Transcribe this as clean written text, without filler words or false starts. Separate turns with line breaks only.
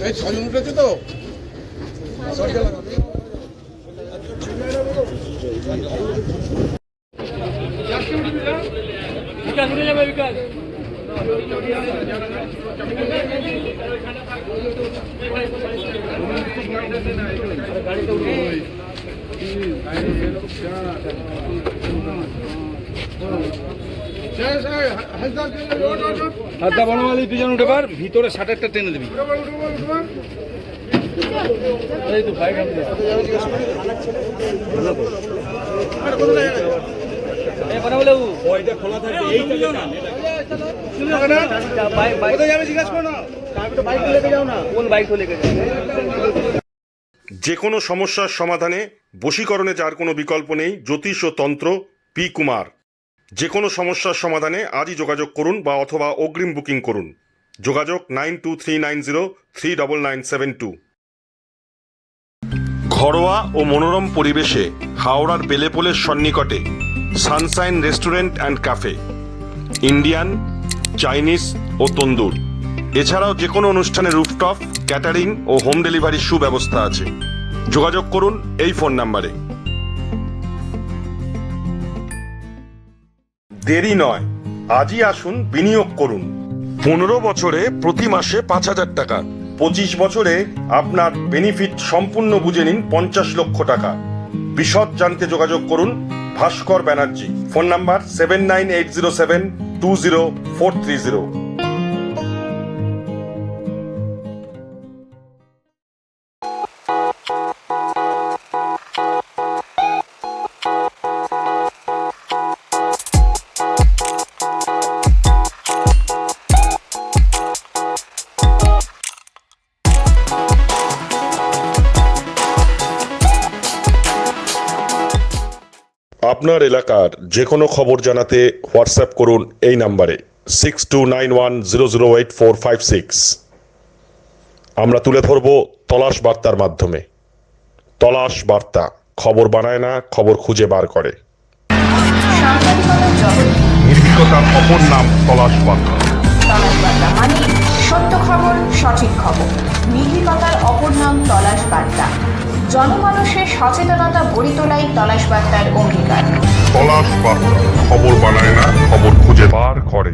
এই ছজন উঠেছে তো হাতটা বনমালি দুজন উঠে পার ভিতরে শাটারটা টেনে দিবি। এই তো ভাই
যে কোনো সমস্যার সমাধানে বশীকরণে যার কোনো বিকল্প নেই, জ্যোতিষ ও তন্ত্র পি কুমার। যে কোনো সমস্যার সমাধানে আজই যোগাযোগ করুন বা অথবা অগ্রিম বুকিং করুন। যোগাযোগ 9239039972। ঘরোয়া ও মনোরম পরিবেশে হাওড়ার বেলেপোলের সন্নিকটে sunshine restaurant and cafe, Indian, Chinese ও তন্দুর। এছাড়াও যে কোনো অনুষ্ঠানে রুফটপ, ক্যাটারিং ও হোম ডেলিভারির সুব্যবস্থা আছে। যোগাযোগ করুন এই ফোন নাম্বারে। দেরি নয়, আজই আসুন, বিনিয়োগ করুন। 15 বছরে প্রতি মাসে 5,000 টাকা, 25 বছরে আপনার বেনিফিট সম্পূর্ণ বুঝে নিন 50 লক্ষ টাকা। বিশদ জানতে যোগাযোগ করুন ভাস্কর ব্যানার্জি। Phone number 7980720430। আপনার এলাকার যে কোনো খবর জানাতে হোয়াটসঅ্যাপ করুন এই নাম্বারে 6291008456। আমরা তুলে ধরব তলাশ বার্তার মাধ্যমে। তলাশ বার্তা, খবর বানায় না, খবর খুঁজে বার করে। নির্ভীকতার অপর নাম তলাশ বার্তা।
তলাশ বার্তা মানে সত্য খবর, সঠিক খবর। নির্ভীকতার অপর নাম তলাশ বার্তা। জনমানুষের সচেতনতা গড়ে তোলাই তলাশ বার্তার অঙ্গীকার।
তলাশ বার্তা, খবর বানায় না, খবর খুঁজে বার করে।